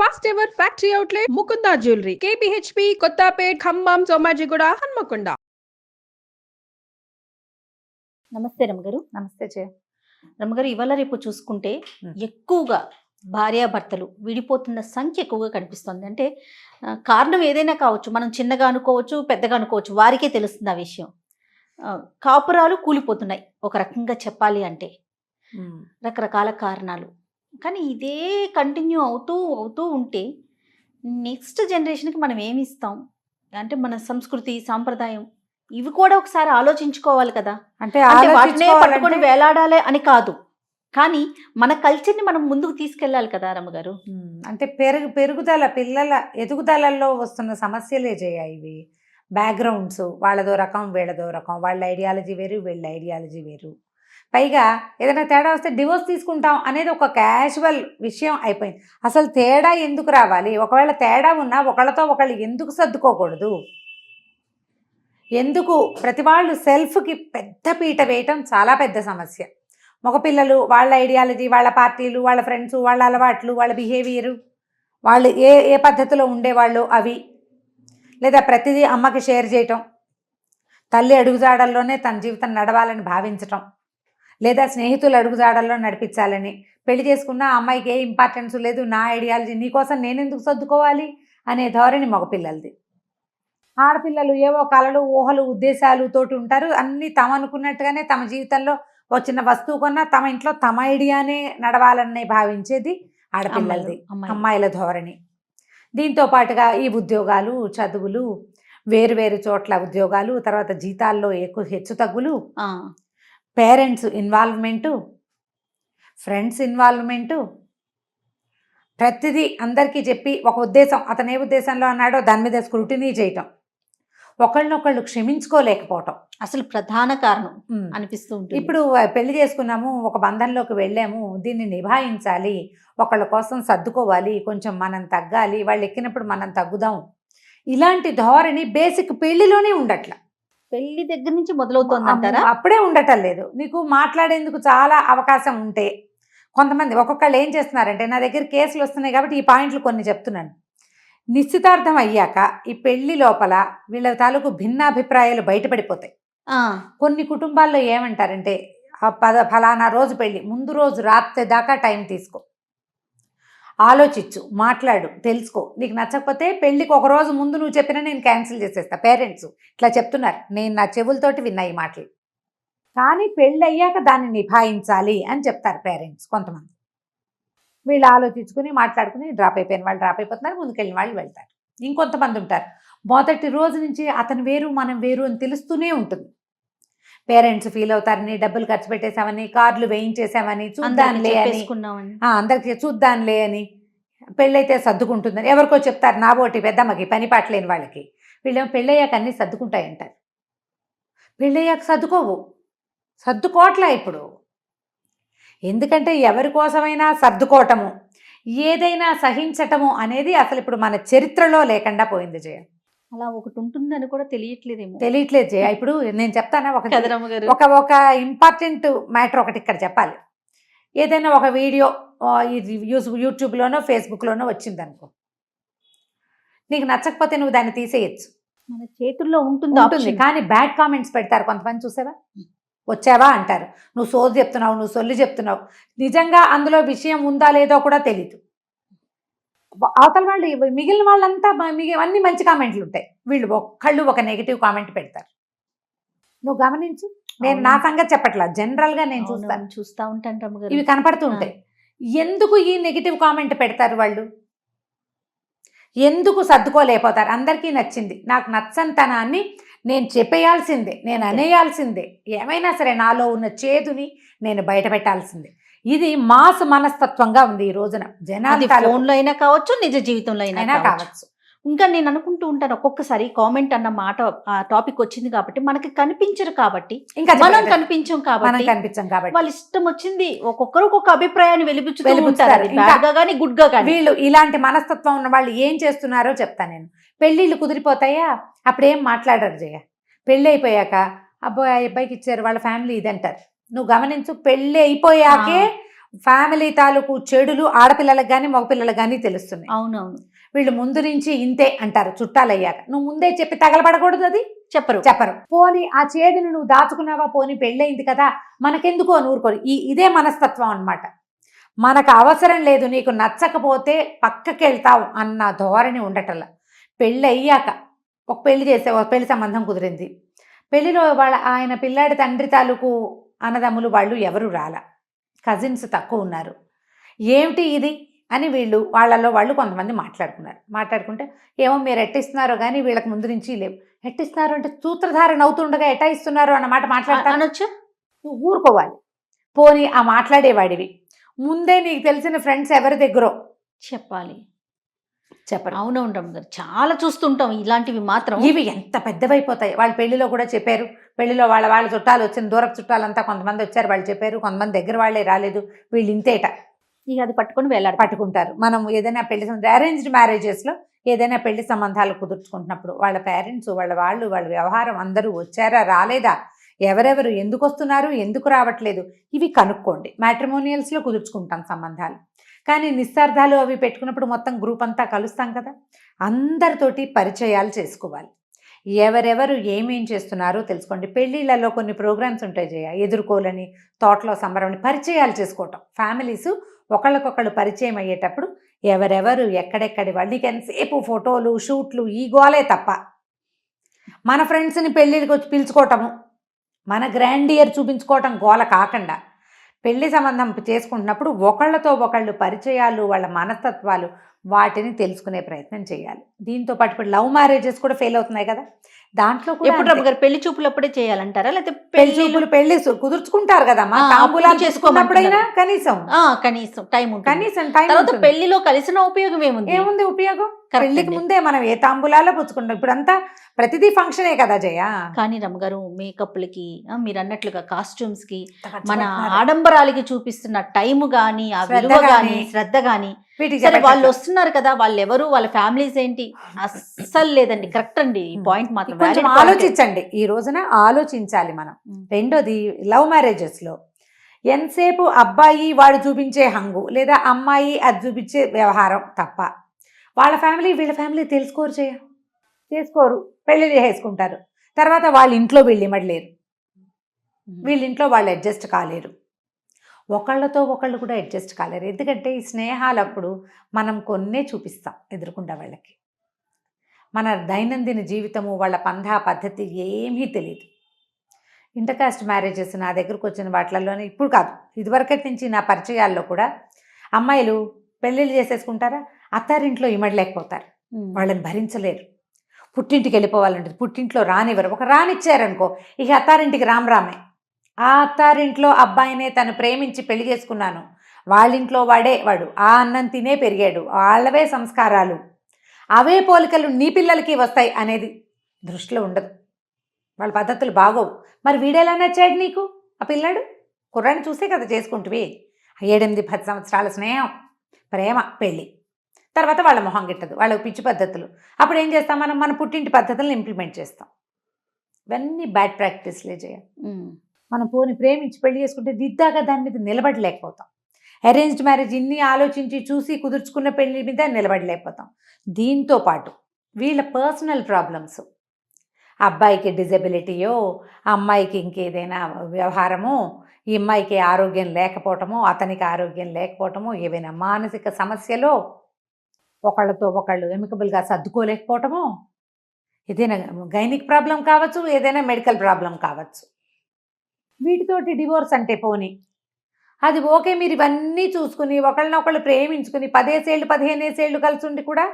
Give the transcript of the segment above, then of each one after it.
First ever factory outlet Mukunda jewellery KPHB Kothapet Khammam Somajiguda Hanamkonda. నమస్తే రమగారు. నమస్తే రమగారు, ఇవాళ రేపు చూసుకుంటే ఎక్కువగా భార్యాభర్తలు విడిపోతున్న సంఖ్య ఎక్కువగా కనిపిస్తుంది. అంటే కారణం ఏదైనా కావచ్చు, మనం చిన్నగా అనుకోవచ్చు, పెద్దగా అనుకోవచ్చు, వారికే తెలుస్తుంది ఆ విషయం. కాపురాలు కూలిపోతున్నాయి ఒక రకంగా చెప్పాలి అంటే, రకరకాల కారణాలు. కానీ ఇదే కంటిన్యూ అవుతూ అవుతూ ఉంటే నెక్స్ట్ జనరేషన్కి మనం ఏమి ఇస్తాం? అంటే మన సంస్కృతి సాంప్రదాయం ఇవి కూడా ఒకసారి ఆలోచించుకోవాలి కదా. అంటే వాటినే పట్టుకొని వేలాడాలి అని కాదు, కానీ మన కల్చర్ని మనం ముందుకు తీసుకెళ్ళాలి కదా రమ్మగారు. అంటే పెరుగుదల పిల్లల ఎదుగుదలలో వస్తున్న సమస్యలే ఇవి. బ్యాక్గ్రౌండ్స్ వాళ్ళదో రకం, వీళ్ళదో రకం, వాళ్ళ ఐడియాలజీ వేరు, వీళ్ళ ఐడియాలజీ వేరు. పైగా ఏదైనా తేడా వస్తే డివోర్స్ తీసుకుంటాం అనేది ఒక క్యాజువల్ విషయం అయిపోయింది. అసలు తేడా ఎందుకు రావాలి? ఒకవేళ తేడా ఉన్నా ఒకళ్ళతో ఒకళ్ళు ఎందుకు సర్దుకోకూడదు? ఎందుకు ప్రతి వాళ్ళు సెల్ఫ్కి పెద్ద పీట వేయటం చాలా పెద్ద సమస్య. మగపిల్లలు వాళ్ళ ఐడియాలజీ, వాళ్ళ పార్టీలు, వాళ్ళ ఫ్రెండ్స్, వాళ్ళ అలవాట్లు, వాళ్ళ బిహేవియరు, వాళ్ళు ఏ ఏ పద్ధతిలో ఉండేవాళ్ళు అవి, లేదా ప్రతిదీ అమ్మకి షేర్ చేయటం, తల్లి అడుగుజాడల్లోనే తన జీవితం నడవాలని భావించటం, లేదా స్నేహితులు అడుగుజాడల్లో నడిపించాలని. పెళ్లి చేసుకున్న అమ్మాయికి ఏ ఇంపార్టెన్స్ లేదు, నా ఐడియాలజీ నీకోసం నేనెందుకు సర్దుకోవాలి అనే ధోరణి మగపిల్లలది. ఆడపిల్లలు ఏవో కలలు, ఊహలు, ఉద్దేశాలు తోటి ఉంటారు. అన్నీ తమ అనుకున్నట్టుగానే తమ జీవితంలో ఒక చిన్న వస్తువు కొన్నా తమ ఇంట్లో తమ ఐడియానే నడవాలని భావించేది ఆడపిల్లలది, అమ్మాయిల ధోరణి. దీంతో పాటుగా ఈ ఉద్యోగాలు, చదువులు, వేరు చోట్ల ఉద్యోగాలు, తర్వాత జీతాల్లో ఎక్కువ హెచ్చు తగ్గులు, పేరెంట్స్ ఇన్వాల్వ్మెంటు, ఫ్రెండ్స్ ఇన్వాల్వ్మెంటు, ప్రతిదీ అందరికీ చెప్పి ఒక ఉద్దేశం, అతను ఏ ఉద్దేశంలో అన్నాడో దాని మీద స్క్రూటినీ చేయటం, ఒకళ్ళనొకళ్ళు క్షమించుకోలేకపోవటం అసలు ప్రధాన కారణం అనిపిస్తూ ఉంటుంది. ఇప్పుడు పెళ్లి చేసుకున్నాము, ఒక బంధంలోకి వెళ్ళాము, దీన్ని నిభాయించాలి, ఒకళ్ళ కోసం సర్దుకోవాలి, కొంచెం మనం తగ్గాలి, వాళ్ళు ఎక్కినప్పుడు మనం తగ్గుదాం, ఇలాంటి ధోరణి బేసిక్ పెళ్లిలోనే ఉండట్ల. పెళ్లి దగ్గర నుంచి మొదలవుతుంది అంటారా? అప్పుడే ఉండటం లేదు. నీకు మాట్లాడేందుకు చాలా అవకాశం ఉంటే కొంతమంది ఒక్కొక్కళ్ళు ఏం చేస్తున్నారంటే, నా దగ్గర కేసులు వస్తున్నాయి కాబట్టి ఈ పాయింట్లు కొన్ని చెప్తున్నాను. నిశ్చితార్థం అయ్యాక ఈ పెళ్లి లోపల వీళ్ళ తాలూకు భిన్నాభిప్రాయాలు బయటపడిపోతాయి. కొన్ని కుటుంబాల్లో ఏమంటారంటే, ఫలానా రోజు పెళ్ళి, ముందు రోజు రాత్రి దాకా టైం తీసుకో, ఆలోచించు, మాట్లాడు, తెలుసుకో, నీకు నచ్చకపోతే పెళ్ళికి ఒక రోజు ముందు నువ్వు చెప్పినా నేను క్యాన్సిల్ చేసేస్తా. పేరెంట్స్ ఇట్లా చెప్తున్నారు, నేను నా చెవులతోటి విన్నా ఈ మాటలు. కానీ పెళ్ళి అయ్యాక దాన్ని నిభాయించాలి అని చెప్తారు పేరెంట్స్. కొంతమంది వీళ్ళు ఆలోచించుకుని మాట్లాడుకుని డ్రాప్ అయిపోయిన వాళ్ళు డ్రాప్ అయిపోతున్నారు, ముందుకెళ్ళిన వాళ్ళు వెళ్తారు. ఇంకొంతమంది ఉంటారు, మొదటి రోజు నుంచి అతను వేరు మనం వేరు అని తెలుస్తూనే ఉంటుంది. పేరెంట్స్ ఫీల్ అవుతారని, డబ్బులు ఖర్చు పెట్టేసామని, కార్లు వేయించేసామని, చూద్దాంలే అని, అందరికి చూద్దాంలే అని, పెళ్ళైతే సర్దుకుంటుందని ఎవరికో చెప్తారు. నాబోటి పెద్దమ్మకి పని పాటలేని వాళ్ళకి, వీళ్ళేమో పెళ్ళయ్యాక అన్నీ సర్దుకుంటాయంటారు. పెళ్ళయ్యాక సర్దుకోవట్లే ఇప్పుడు. ఎందుకంటే ఎవరి కోసమైనా సర్దుకోవటము, ఏదైనా సహించటము అనేది అసలు ఇప్పుడు మన చరిత్రలో లేకుండా పోయింది జయ. అలా ఒకటి ఉంటుందని కూడా తెలియట్లేదు జయ. ఇప్పుడు నేను చెప్తానా ఒక ఇంపార్టెంట్ మ్యాటర్ ఒకటి ఇక్కడ చెప్పాలి. ఏదైనా ఒక వీడియో యూట్యూబ్లోనో ఫేస్బుక్లోనో వచ్చిందనుకో, నీకు నచ్చకపోతే నువ్వు దాన్ని తీసేయచ్చు, మన చేతుల్లో ఉంటుంది. కానీ బ్యాడ్ కామెంట్స్ పెడతారు కొంతమంది, చూసావా? వచ్చావా అంటారు, నువ్వు సోది చెప్తున్నావు, నువ్వు సొల్లు చెప్తున్నావు. నిజంగా అందులో విషయం ఉందా లేదో కూడా తెలీదు. అవతల వాళ్ళు, మిగిలిన వాళ్ళంతా అన్ని మంచి కామెంట్లు ఉంటాయి, వీళ్ళు ఒక్కళ్ళు ఒక నెగిటివ్ కామెంట్ పెడతారు. నువ్వు గమనించు. నేను నా సంగతి చెప్పట్లా, జనరల్గా నేను చూస్తూ ఉంటాను, ఇవి కనపడుతూ ఉంటాయి. ఎందుకు ఈ నెగిటివ్ కామెంట్ పెడతారు వాళ్ళు? ఎందుకు సర్దుకోలేకపోతారు? అందరికీ నచ్చింది, నాకు నచ్చంతనాన్ని నేను చెప్పేయాల్సిందే, నేను అనేయాల్సిందే, ఏమైనా సరే నాలో ఉన్న చేదుని నేను బయట పెట్టాల్సిందే. ఇది మాస్ మనస్తత్వంగా ఉంది ఈ రోజున. జనాలు ఫోన్లో అయినా కావచ్చు, నిజ జీవితంలో అయినా కావచ్చు. ఇంకా నేను అనుకుంటూ ఉంటాను, ఒక్కొక్కసారి కామెంట్ అన్న మాట టాపిక్ వచ్చింది కాబట్టి మనకి కనిపించరు, కాబట్టి ఇంకా మనం కనిపించం కాబట్టి వాళ్ళ ఇష్టం వచ్చింది ఒక్కొక్కరు ఒక్కొక్క అభిప్రాయాన్ని వెలిబుచ్చుతారు, కానీ గుడ్ గా. వీళ్ళు ఇలాంటి మనస్తత్వం ఉన్న వాళ్ళు ఏం చేస్తున్నారో చెప్తాను నేను. పెళ్ళిళ్ళు కుదిరిపోతాయా, అప్పుడేం మాట్లాడరు జయ. పెళ్ళి అయిపోయాక అబ్బాయికి ఇచ్చారు, వాళ్ళ ఫ్యామిలీ ఇది అంటారు. నువ్వు గమనించు, పెళ్ళి అయిపోయాకే ఫ్యామిలీ తాలూకు చెడులు ఆడపిల్లలకు కానీ మగపిల్లలకు కానీ తెలుస్తున్నాయి. అవునవును, వీళ్ళు ముందు నుంచి ఇంతే అంటారు చుట్టాలయ్యాక. నువ్వు ముందే చెప్పి తగలబడకూడదు, అది చెప్పరు. పోని ఆ చేదుని నువ్వు దాచుకున్నావా, పోని పెళ్ళయింది కదా మనకెందుకో నూరుకోరు. ఇదే మనస్తత్వం అన్నమాట. మనకు అవసరం లేదు, నీకు నచ్చకపోతే పక్కకెళ్తావు అన్న ధోరణి ఉండటల్లా. పెళ్ళి అయ్యాక ఒక పెళ్లి సంబంధం కుదిరింది. పెళ్లిలో ఆయన పిల్లాడి తండ్రి తాలూకు అన్నదమ్ములు వాళ్ళు ఎవరు రాలా, కజిన్స్ తక్కువ ఉన్నారు. ఏమిటి ఇది అని వాళ్ళలో వాళ్ళు కొంతమంది మాట్లాడుకుంటే ఏమో మీరు ఎట్టిస్తున్నారో కానీ వీళ్ళకి ముందు నుంచి లేవు. ఎట్టిస్తున్నారు అంటే సూత్రధారణ అవుతుండగా ఎట్టా ఇస్తున్నారు అన్నమాట మాట్లాడతానొచ్చు. నువ్వు ఊరుకోవాలి. పోనీ ఆ మాట్లాడేవాడివి ముందే నీకు తెలిసిన ఫ్రెండ్స్ ఎవరి దగ్గరో చెప్పాలి. చెప్పరు. అవునవును రమ్మ గారు, చాలా చూస్తుంటాం ఇలాంటివి మాత్రం. ఇవి ఎంత పెద్దవైపోతాయి. వాళ్ళ పెళ్లిలో కూడా చెప్పారు. పెళ్లిలో వాళ్ళ చుట్టాలు వచ్చిన దూరపు చుట్టాలంతా కొంతమంది వచ్చారు, వాళ్ళు చెప్పారు. కొంతమంది దగ్గర వాళ్ళే రాలేదు, వీళ్ళు ఇంతేట. ఇక అది పట్టుకొని పట్టుకుంటారు. మనం ఏదైనా పెళ్లి అరేంజ్డ్ మ్యారేజెస్లో ఏదైనా పెళ్లి సంబంధాలు కుదుర్చుకుంటున్నప్పుడు వాళ్ళ పేరెంట్స్ వాళ్ళ వ్యవహారం అందరూ వచ్చారా రాలేదా, ఎవరెవరు ఎందుకు వస్తున్నారు ఎందుకు రావట్లేదు, ఇవి కనుక్కోండి. మ్యాట్రిమోనియల్స్లో కుదుర్చుకుంటాం సంబంధాలు. కానీ నిశ్చార్థాలు అవి పెట్టుకున్నప్పుడు మొత్తం గ్రూప్ అంతా కలుస్తాం కదా, అందరితోటి పరిచయాలు చేసుకోవాలి. ఎవరెవరు ఏమేం చేస్తున్నారో తెలుసుకోండి. పెళ్ళిళ్ళలో కొన్ని ప్రోగ్రామ్స్ ఉంటాయి ఎదుర్కోలని, తోటలో సంబరమని, పరిచయాలు చేసుకోవటం. ఫ్యామిలీస్ ఒకళ్ళకొకళ్ళు పరిచయం అయ్యేటప్పుడు ఎవరెవరు ఎక్కడెక్కడి వాళ్ళు, నీకు ఎంతసేపు ఫోటోలు షూట్లు ఈ గోలే తప్ప మన ఫ్రెండ్స్ని పెళ్ళిళ్ళకి వచ్చి పిలుచుకోవటము, మన గ్రాండియర్ చూపించుకోవటం గోల కాకుండా పెళ్లి సంబంధం చేసుకుంటున్నప్పుడు ఒకళ్ళతో ఒకళ్ళు పరిచయాలు, వాళ్ళ మనస్తత్వాలు, వాటిని తెలుసుకునే ప్రయత్నం చేయాలి. దీంతో పాటు ఇప్పుడు లవ్ మ్యారేజెస్ కూడా ఫెయిల్ అవుతున్నాయి కదా, దాంట్లో ఎప్పుడు రమ్మ గారు పెళ్లి చూపులు అప్పుడే చేయాలంటారా, లేకపోతే పెళ్లి కుదుర్చుకుంటారు కదమ్మా, తాంబూలాలు చేసుకున్నప్పుడైనా కనీసం టైం. పెళ్లిలో కలిసిన ఉపయోగం ఏముంది ఉపయోగం? పెళ్లికి ముందే మనం ఏ తాంబూలాలో పుచ్చుకుంటాం. ఇప్పుడంతా ప్రతిదీ ఫంక్షనే కదా జయ. కానీ రమ్మగారు మేకప్లకి, మీరు అన్నట్లుగా కాస్ట్యూమ్స్ కి, మన ఆడంబరాలకి చూపిస్తున్న టైం గానీ, ఆ విలువ గానీ, శ్రద్ధ గానీ, సరే వాళ్ళు వస్తున్నారు కదా, వాళ్ళు ఎవరు, వాళ్ళ ఫ్యామిలీస్ ఏంటి, అస్సలు లేదండి. కరెక్ట్ అండి, ఈ పాయింట్ మాత్రం ఆలోచించండి. ఈ రోజున ఆలోచించాలి మనం. రెండోది, లవ్ మ్యారేజెస్ లో ఎంతసేపు అబ్బాయి వాడు చూపించే హంగు, లేదా అమ్మాయి అది చూపించే వ్యవహారం తప్ప వాళ్ళ ఫ్యామిలీ వీళ్ళ ఫ్యామిలీ చేసుకోరు. పెళ్లి చేసుకుంటారు. తర్వాత వాళ్ళ ఇంట్లో వీళ్ళు ఇమ్మడలేరు, వీళ్ళ ఇంట్లో వాళ్ళు అడ్జస్ట్ కాలేరు, ఒకళ్ళతో ఒకళ్ళు కూడా అడ్జస్ట్ కాలేరు. ఎందుకంటే ఈ స్నేహాలప్పుడు మనం కొన్నే చూపిస్తాం ఎదురుకుండా వాళ్ళకి. మన దైనందిన జీవితము, వాళ్ళ పంధా పద్ధతి ఏమీ తెలియదు. ఇంటర్కాస్ట్ మ్యారేజెస్ నా దగ్గరకు వచ్చిన వాటిల్లోనే, ఇప్పుడు కాదు ఇదివరకటి నుంచి నా పరిచయాల్లో కూడా అమ్మాయిలు పెళ్ళిళ్ళు చేసేసుకుంటారా, అత్తారింట్లో ఇమ్మడలేకపోతారు, వాళ్ళని భరించలేరు, పుట్టింటికి వెళ్ళిపోవాలంటే పుట్టింట్లో రానివ్వరు. ఒక రానిచ్చారనుకో ఇక అత్తారింటికి రామే. ఆ అత్తారింట్లో అబ్బాయినే తను ప్రేమించి పెళ్లి చేసుకున్నాను, వాళ్ళింట్లో వాడు ఆ అన్నం తినే పెరిగాడు, వాళ్ళవే సంస్కారాలు, అవే పోలికలు నీ పిల్లలకి వస్తాయి అనేది దృష్టిలో ఉండదు. వాళ్ళ పద్ధతులు బాగోవు. మరి వీడెలా నచ్చాడు నీకు? ఆ పిల్లాడు కుర్రాన్ని చూసే కదా చేసుకుంటువి. 7-10 సంవత్సరాల స్నేహం, ప్రేమ, పెళ్ళి, తర్వాత వాళ్ళ మొహం గిట్టదు, వాళ్ళ పిచ్చి పద్ధతులు. అప్పుడు ఏం చేస్తాం మనం? మన పుట్టింటి పద్ధతులను ఇంప్లిమెంట్ చేస్తాం. ఇవన్నీ బ్యాడ్ ప్రాక్టీస్లే చేయాలి. మనం పోని ప్రేమించి పెళ్లి చేసుకుంటే దిద్దాగా దాని మీద నిలబడలేకపోతాం. అరేంజ్డ్ మ్యారేజ్ ఇన్ని ఆలోచించి చూసి కుదుర్చుకున్న పెళ్లి మీద నిలబడలేకపోతాం. దీంతో పాటు వీళ్ళ పర్సనల్ ప్రాబ్లమ్స్, అబ్బాయికి డిజబిలిటీయో, అమ్మాయికి ఇంకేదైనా వ్యవహారమో, ఈ అమ్మాయికి ఆరోగ్యం లేకపోవటమో, అతనికి ఆరోగ్యం లేకపోవటమో, ఏవైనా మానసిక సమస్యలో, ఒకళ్ళతో ఒకళ్ళు ఎమికబుల్గా సర్దుకోలేకపోవటమో, ఏదైనా గైనిక్ ప్రాబ్లం కావచ్చు, ఏదైనా మెడికల్ ప్రాబ్లం కావచ్చు. వీటితోటి డివోర్స్ అంటే పోనీ అది ఓకే. మీరు ఇవన్నీ చూసుకుని ఒకళ్ళనొకళ్ళు ప్రేమించుకుని 10 ఏళ్ళు 15 ఏళ్ళు కలిసి ఉండి కూడా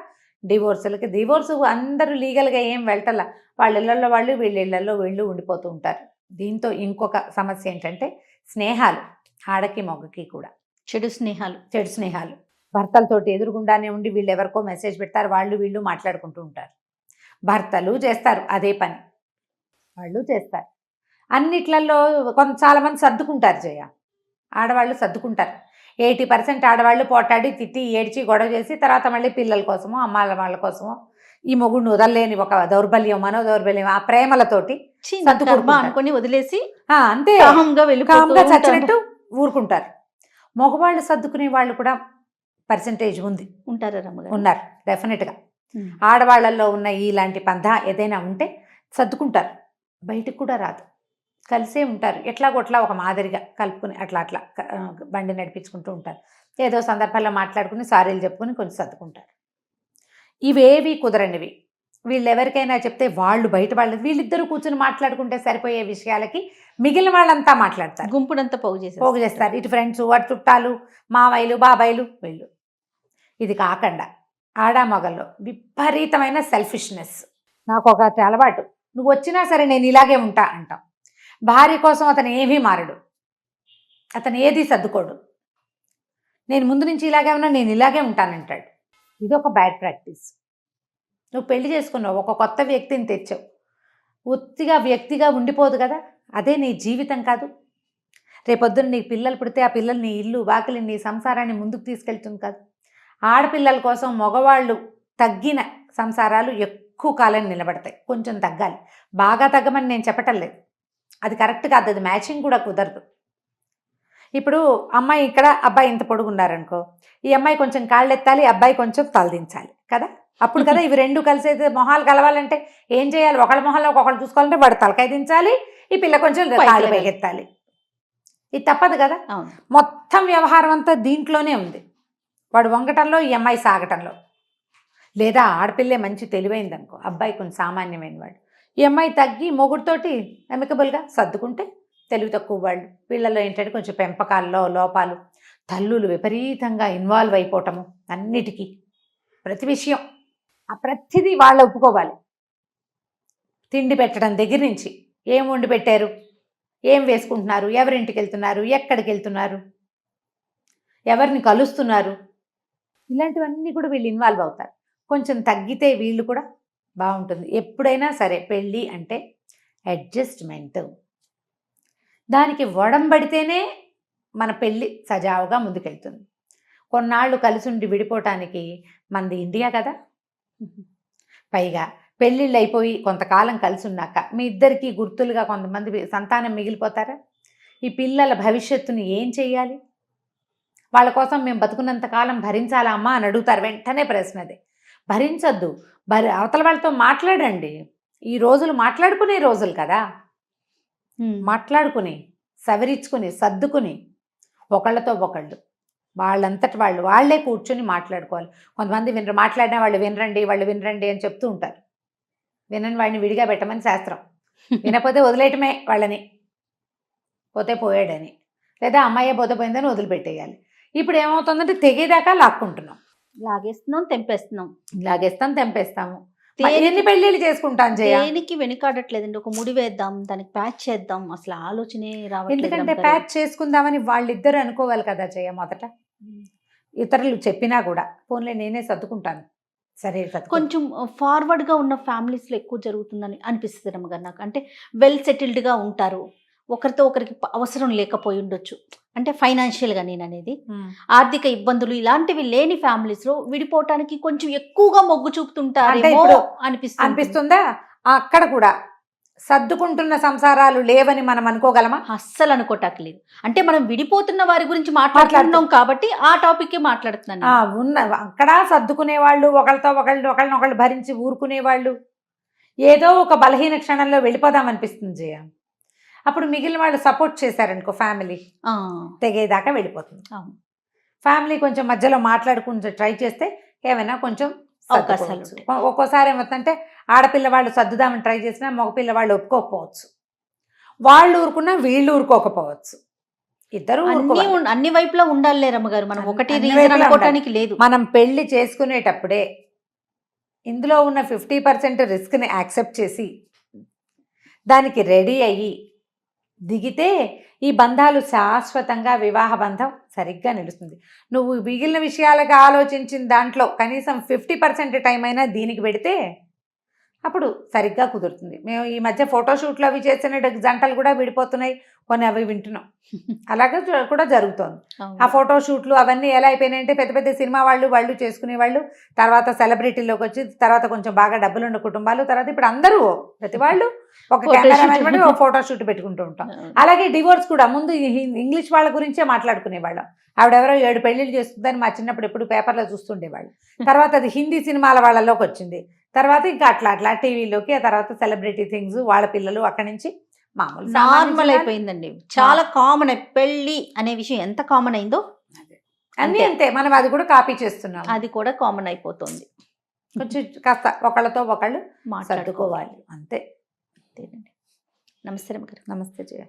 డివోర్స్ అందరూ లీగల్గా ఏం వెళ్ళటలా, వాళ్ళ ఇళ్లలో వాళ్ళు, వీళ్ళ ఇళ్లలో వీళ్ళు ఉండిపోతూ ఉంటారు. దీంతో ఇంకొక సమస్య ఏంటంటే స్నేహాలు, ఆడకి మొగ్గకి కూడా చెడు స్నేహాలు. భర్తలతోటి ఎదురుగుండానే ఉండి వీళ్ళు ఎవరికో మెసేజ్ పెడతారు, వాళ్ళు వీళ్ళు మాట్లాడుకుంటూ ఉంటారు. భర్తలు చేస్తారు అదే పని, వాళ్ళు చేస్తారు. అన్నిట్లలో చాలామంది సర్దుకుంటారు జయ, ఆడవాళ్ళు సర్దుకుంటారు. 80% ఆడవాళ్ళు పోటాడి తిట్టి ఏడ్చి గొడవ చేసి తర్వాత మళ్ళీ పిల్లల కోసమో వాళ్ళ కోసమో ఈ మొగుడిని వదలలేని ఒక మనోదౌర్బల్యం ఆ ప్రేమలతోటి అనుకొని వదిలేసి అంతే చచ్చినట్టు ఊరుకుంటారు. మగవాళ్ళు సర్దుకునే వాళ్ళు కూడా పర్సంటేజ్ ఉంది, ఉంటారా రమ్మగారు? ఉన్నారు డెఫినెట్గా. ఆడవాళ్ళల్లో ఉన్న ఇలాంటి పంథ ఏదైనా ఉంటే సర్దుకుంటారు, బయటకు కూడా రాదు, కలిసే ఉంటారు, ఎట్లాగొట్లా ఒక మాదిరిగా కలుపుకుని అట్లా అట్లా బండి నడిపించుకుంటూ ఉంటారు. ఏదో సందర్భాల్లో మాట్లాడుకుని సారీలు చెప్పుకుని కొంచెం సర్దుకుంటారు. ఇవేవి కుదరనివి. వీళ్ళు ఎవరికైనా చెప్తే వాళ్ళు బయట వాళ్ళు వీళ్ళిద్దరూ కూర్చుని మాట్లాడుకుంటే సరిపోయే విషయాలకి మిగిలిన వాళ్ళంతా మాట్లాడతారు, గుంపునంతా పోగు చేస్తారు. ఇటు ఫ్రెండ్స్, వాటి చుట్టాలు, మావయ్యలు, బాబాయిలు, వీళ్ళు. ఇది కాకుండా ఆడామగల్లో విపరీతమైన సెల్ఫిష్నెస్. నాకు ఒక అలవాటు, నువ్వు వచ్చినా సరే నేను ఇలాగే ఉంటా అంటాం. భార్య కోసం అతను ఏమీ మారడు, అతను ఏది సర్దుకోడు. నేను ముందు నుంచి ఇలాగే ఉన్నా, నేను ఇలాగే ఉంటానంటాడు. ఇది ఒక బ్యాడ్ ప్రాక్టీస్. నువ్వు పెళ్లి చేసుకున్నావు, ఒక కొత్త వ్యక్తిని తెచ్చావు, ఉత్తిగా వ్యక్తిగా ఉండిపోదు కదా, అదే నీ జీవితం కాదు. రేపొద్దున నీకు పిల్లలు పుడితే ఆ పిల్లలు నీ ఇల్లు వాకిలి నీ సంసారాన్ని ముందుకు తీసుకెళ్తుంది కాదు. ఆడపిల్లల కోసం మగవాళ్ళు తగ్గిన సంసారాలు ఎక్కువ కాలం నిలబడతాయి. కొంచెం తగ్గాలి, బాగా తగ్గమని నేను చెప్పటం లేదు, అది కరెక్ట్ కాదు, అది మ్యాచింగ్ కూడా కుదరదు. ఇప్పుడు అమ్మాయి ఇక్కడ, అబ్బాయి ఇంత పొడుగున్నారనుకో, ఈ అమ్మాయి కొంచెం కాళ్ళు ఎత్తాలి, అబ్బాయి కొంచెం తలదించాలి కదా, అప్పుడు కదా ఇవి రెండు కలిసి అయితే మొహాలు కలవాలంటే ఏం చేయాలి, ఒకళ్ళ మొహాల్లో ఒకళ్ళు చూసుకోవాలంటే వాడు తలకాయ దించాలి, ఈ పిల్ల కొంచెం కాళ్ళు పైకెత్తాలి. ఇది తప్పదు కదా. మొత్తం వ్యవహారం అంతా దీంట్లోనే ఉంది, వాడు వంగటంలో, ఈ అమ్మాయి సాగటంలో. లేదా ఆడపిల్లే మంచి తెలివైందనుకో, అబ్బాయి కొంచెం సామాన్యమైన వాడు, ఈ అమ్మాయి తగ్గి మొగుడితోటి అమికబుల్గా సర్దుకుంటే తెలివి తక్కువ వాళ్ళు. వీళ్ళలో ఏంటంటే కొంచెం పెంపకాల్లో లోపాలు, తల్లులు విపరీతంగా ఇన్వాల్వ్ అయిపోవటము అన్నిటికీ, ప్రతి విషయం ఆ ప్రతిదీ వాళ్ళు ఒప్పుకోవాలి. తిండి పెట్టడం దగ్గర నుంచి, ఏం వండి పెట్టారు, ఏం వేసుకుంటున్నారు, ఎవరింటికి వెళ్తున్నారు, ఎక్కడికి వెళ్తున్నారు, ఎవరిని కలుస్తున్నారు, ఇలాంటివన్నీ కూడా వీళ్ళు ఇన్వాల్వ్ అవుతారు. కొంచెం తగ్గితే వీళ్ళు కూడా బాగుంటుంది. ఎప్పుడైనా సరే పెళ్ళి అంటే అడ్జస్ట్మెంట్, దానికి వడంబడితేనే మన పెళ్ళి సజావుగా ముందుకెళ్తుంది. కొన్నాళ్ళు కలిసి ఉండి విడిపోవటానికి మనది ఇండియా కదా. పైగా పెళ్ళిళ్ళు అయిపోయి కొంతకాలం కలిసి ఉన్నాక మీ ఇద్దరికీ గుర్తులుగా కొంతమంది సంతానం మిగిలిపోతారా? ఈ పిల్లల భవిష్యత్తుని ఏం చెయ్యాలి? వాళ్ళ కోసం మేము బతుకున్నంతకాలం భరించాలా అమ్మా అని అడుగుతారు. వెంటనే ప్రశ్న అదే, భరించొద్దు, అవతల వాళ్ళతో మాట్లాడండి. ఈ రోజులు మాట్లాడుకునే రోజులు కదా, మాట్లాడుకుని సవరించుకుని సర్దుకుని ఒకళ్ళతో ఒకళ్ళు వాళ్ళంతటి వాళ్ళే కూర్చొని మాట్లాడుకోవాలి. కొంతమంది మాట్లాడిన వాళ్ళు వినరండి అని చెప్తూ ఉంటారు. వినని వాడిని విడిగా పెట్టమని శాస్త్రం, వినపోతే వదిలేయటమే వాళ్ళని, పోతే పోయాడని, లేదా అమ్మాయి పోతే పోయిందని వదిలిపెట్టేయాలి. ఇప్పుడు ఏమవుతుందంటే తెగేదాకా లాక్కుంటున్నాం, లాగేస్తున్నాం, తెంపేస్తాము. ఎన్ని పెళ్ళిళ్ళు చేసుకుంటాం దేనికి వెనుకాడట్లేదండి. ఒక ముడి వేద్దాం, దానికి ప్యాచ్ చేద్దాం, అసలు ఆలోచనే రావట్లేదు. ఎందుకంటే ప్యాచ్ చేసుకుందామని వాళ్ళిద్దరు అనుకోవాలి కదా జయ. మొదట ఇతరులు చెప్పినా కూడా పోన్లే నేనే సర్దుకుంటాను, సరే కొంచెం ఫార్వర్డ్గా ఉన్న ఫ్యామిలీస్లో ఎక్కువ జరుగుతుందని అనిపిస్తుంది రమ్మగారు నాకు. అంటే వెల్ సెటిల్డ్గా ఉంటారు, ఒకరితో ఒకరికి అవసరం లేకపోయి ఉండొచ్చు. అంటే ఫైనాన్షియల్గా నేను అనేది, ఆర్థిక ఇబ్బందులు ఇలాంటివి లేని ఫ్యామిలీస్లో విడిపోవటానికి కొంచెం ఎక్కువగా మొగ్గు చూపుతుంటారు అనిపిస్తుందా? అక్కడ కూడా సర్దుకుంటున్న సంసారాలు లేవని మనం అనుకోగలమా? అస్సలు అనుకోటాకలేదు. అంటే మనం విడిపోతున్న వారి గురించి మాట్లాడుతున్నాం కాబట్టి ఆ టాపిక్ మాట్లాడుతున్నాను. అక్కడ సర్దుకునే వాళ్ళు, ఒకళ్ళనొకళ్ళు భరించి ఊరుకునే వాళ్ళు, ఏదో ఒక బలహీన క్షణంలో వెళ్ళిపోదాం అనిపిస్తుంది జయ. అప్పుడు మిగిలిన వాళ్ళు సపోర్ట్ చేశారనుకో, ఫ్యామిలీ తెగేదాకా వెళ్ళిపోతుంది. ఫ్యామిలీ కొంచెం మధ్యలో మాట్లాడుకుంటూ ట్రై చేస్తే ఏమైనా కొంచెం అవకాశాలు. ఒక్కోసారి ఏమవుతుందంటే ఆడపిల్ల వాళ్ళు సర్దుదామని ట్రై చేసినా మగపిల్ల వాళ్ళు ఒప్పుకోకపోవచ్చు, వాళ్ళు ఊరుకున్నా వీళ్ళు ఊరుకోకపోవచ్చు, ఇద్దరు అన్ని వైపులా ఉండాలి రమ్మగారు. మనం ఒకటి రీజన్ అనుకోవటానికి లేదు. మనం పెళ్లి చేసుకునేటప్పుడే ఇందులో ఉన్న 50% రిస్క్ని యాక్సెప్ట్ చేసి దానికి రెడీ అయ్యి దిగితే ఈ బంధాలు శాశ్వతంగా, వివాహ బంధం సరిగ్గా నిలుస్తుంది. నువ్వు మిగిలిన విషయాలుగా ఆలోచించిన దాంట్లో కనీసం 50% టైం అయినా దీనికి పెడితే అప్పుడు సరిగ్గా కుదురుతుంది. మేము ఈ మధ్య ఫోటోషూట్లు అవి చేసిన జంటలు కూడా విడిపోతున్నాయి, కొన్ని అవి వింటున్నాం. అలాగే కూడా జరుగుతోంది. అవును. ఆ ఫోటో షూట్లు అవన్నీ ఎలా అయిపోయినాయంటే పెద్ద పెద్ద సినిమా వాళ్ళు చేసుకునేవాళ్ళు, తర్వాత సెలబ్రిటీలోకి వచ్చి, తర్వాత కొంచెం బాగా డబ్బులున్న కుటుంబాలు, తర్వాత ఇప్పుడు అందరూ ప్రతి వాళ్ళు ఒక Photo కెమెరామెన్ shoot. బట్టి ఒక ఫోటో షూట్ పెట్టుకుంటూ ఉంటాం. అవును. అలాగే డివోర్స్ కూడా ముందు ఇంగ్లీష్ వాళ్ళ గురించే మాట్లాడుకునేవాళ్ళం. ఆవిడెవరో 7 పెళ్లిళ్ళు చేస్తుందని మా చిన్నప్పుడు ఎప్పుడు పేపర్లో చూస్తుండేవాళ్ళు. తర్వాత అది హిందీ సినిమాల వాళ్ళలోకి వచ్చింది. తర్వాత ఇంకా అట్లా టీవీలోకి, ఆ తర్వాత సెలబ్రిటీ థింగ్స్, వాళ్ళ పిల్లలు, అక్కడి నుంచి మామూలు నార్మల్ అయిపోయిందండి. చాలా కామన్. పెళ్లి అనే విషయం ఎంత కామన్ అయిందో అన్నీ అంతే. అంతే. మనం అది కూడా కాపీ చేస్తున్నాం. అది కూడా కామన్ అయిపోతుంది. కొంచెం కాస్త ఒకళ్ళతో ఒకళ్ళు మాట్లాడుకోవాలి. సర్దుకోవాలి అంతే. అంతేనండి. నమస్తే రమ్య గారు. నమస్తే జయ.